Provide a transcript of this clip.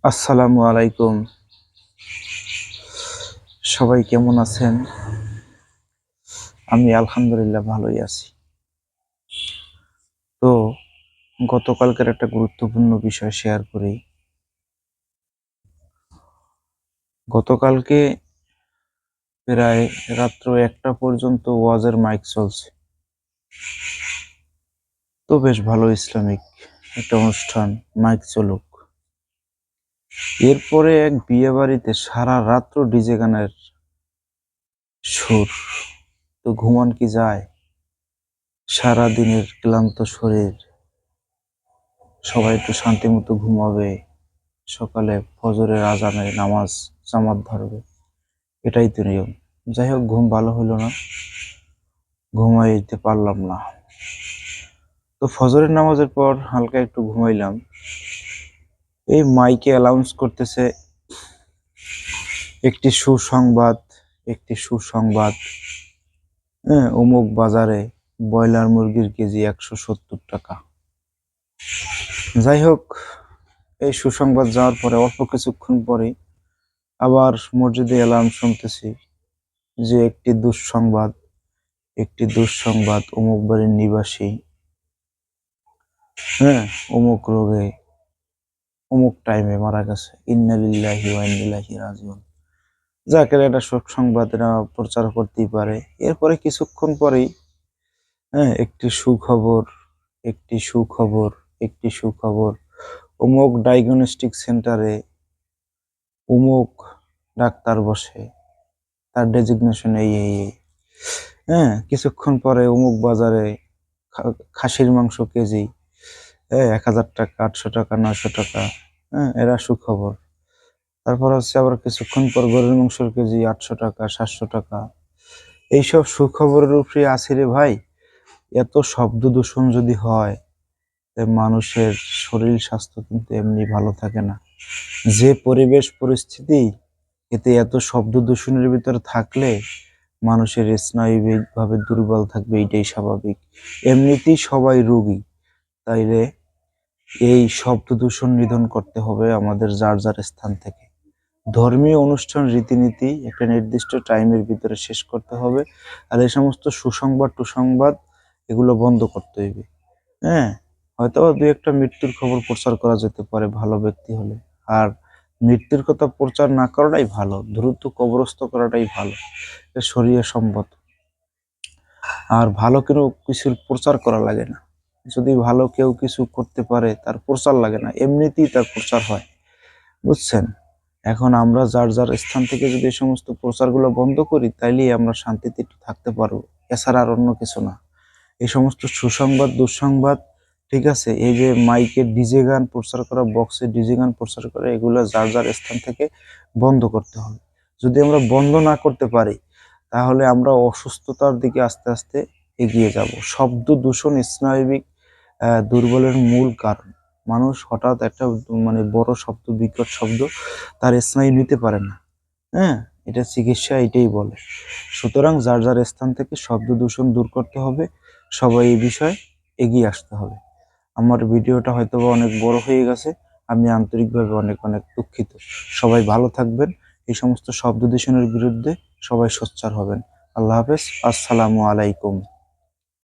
আসসালামু আলাইকুম। সবাই কেমন আছেন? আমি আলহামদুলিল্লাহ ভালোই আছি। তো গতকালকের একটা গুরুত্বপূর্ণ বিষয় শেয়ার করি। গতকালকে প্রায় রাত্র ১টা পর্যন্ত ওয়াজের মাইক চলছে। তো বেশ ভালো ইসলামিক একটা অনুষ্ঠান, মাইক চলুক। এরপরে এক বিয়েবাড়িতে সারা রাত্র ডিজে গানের সুর। তো ঘুমান কি যায়? সারাদিনের ক্লান্ত শরীর, সবাই একটু শান্তিমতো ঘুমাবে। সকালে ফজরের আজানে নামাজ জামাত ধরবে, এটাই তো নিয়ম। যাই হোক, ঘুম ভালো হলো না, ঘুমাইতে পারলাম না। তো ফজরের নামাজের পর হালকা একটু ঘুমাইলাম। এই মাইকে অ্যানাউন্স করতেছে একটি সুসংবাদ, একটি সুসংবাদ। হ্যাঁ, অমুক বাজারে ব্রয়লার মুরগির কেজি ১৭০ টাকা। যাই হোক, এই সুসংবাদ যাওয়ার পরে অল্প কিছুক্ষণ পরে আবার মসজিদে অ্যালার্ম শুনতেছি যে একটি দুঃসংবাদ, অমুক বাড়ির নিবাসী অমুক রোগে অমুক টাইমে মারা গেছে। ইন্না লিল্লাহি ওয়া ইন্না ইলাইহি রাজিউন। যাকে একটা শোক সংবাদ এরা প্রচার করতেই পারে। এরপরে কিছুক্ষণ পরেই একটি সুখবর, একটি সুখবর, একটি সুখবর। অমুক ডায়াগনস্টিক সেন্টারে অমুক ডাক্তার বসে, তার ডেজিগনেশন এই। কিছুক্ষণ পরে অমুক বাজারে খাসির মাংস কেজি ১,০০০ টাকা, ৮০০ টাকা, ৯০০ টাকা। এরা সুখবর। তারপর হচ্ছে আবার কিছুক্ষণ পর গরুর মাংসের কেজি ৮০০ টাকা, ৭০০ টাকা। এইসব সুখবরের উপরে আছি রে ভাই। এত শব্দ দূষণ যদি হয়, মানুষের শরীর স্বাস্থ্য কিন্তু এমনি ভালো থাকে না। যে পরিবেশ পরিস্থিতি, এতে এত শব্দ দূষণের ভিতরে থাকলে মানুষের স্নায়ুবিকভাবে দুর্বল থাকবে, এটাই স্বাভাবিক। এমনিতেই সবাই রোগী, তাইলে এই শব্দ দূষণ নিধন করতে হবে আমাদের যার যার স্থান থেকে। ধর্মীয় অনুষ্ঠান রীতিনীতি একটা নির্দিষ্ট টাইমের ভিতরে শেষ করতে হবে। আর এই সমস্ত সুসংবাদ টুসংবাদ এগুলো বন্ধ করতে হবে। হয়তো দু একটা মৃত্যুর খবর প্রচার করা যেতে পারে ভালো ব্যক্তি হলে, আর মৃত্যুর কথা প্রচার না করাটাই ভালো, দ্রুত কবরস্থ করাটাই ভালো, শরীয়ত সম্মত। আর ভালো কেউ কিছুর প্রচার করা লাগে না। যদি ভালো কেউ কিছু করতে পারে তার প্রচার লাগে না, এমনিতেই তার প্রচার হয়, বুঝছেন? এখন আমরা যার যার স্থান থেকে যদি এই সমস্ত প্রচারগুলো বন্ধ করি, তাইলেই আমরা শান্তিতে একটু থাকতে পারবো, এছাড়া আর অন্য কিছু না। এই সমস্ত সুসংবাদ দুঃসংবাদ, ঠিক আছে, এই যে মাইকে ডিজে গান প্রচার করা, বক্সে ডিজে গান প্রচার করা, এগুলো যার যার স্থান থেকে বন্ধ করতে হবে। যদি আমরা বন্ধ না করতে পারি, তাহলে আমরা অসুস্থতার দিকে আস্তে আস্তে এগিয়ে যাব। শব্দ দূষণ স্নায়বিক দুর্বলের মূল কারণ। মানুষ হঠাৎ একটা বড় শব্দ, বিকট শব্দ, তার স্নায়ু নিতে পারে না। এটা চিকিৎসা এটাই বলে। সুতরাং যার যার স্থান থেকে শব্দ দূষণ দূর করতে হবে, সবাই এই বিষয়ে এগিয়ে আসতে হবে। আমার ভিডিওটা হয়তো অনেক বড় হয়ে গেছে, আমি আন্তরিকভাবে অনেক অনেক দুঃখিত। সবাই ভালো থাকবেন, এই সমস্ত শব্দ দূষণের বিরুদ্ধে সবাই সোচ্চার হবেন। আল্লাহ হাফেজ, আসসালামু আলাইকুম।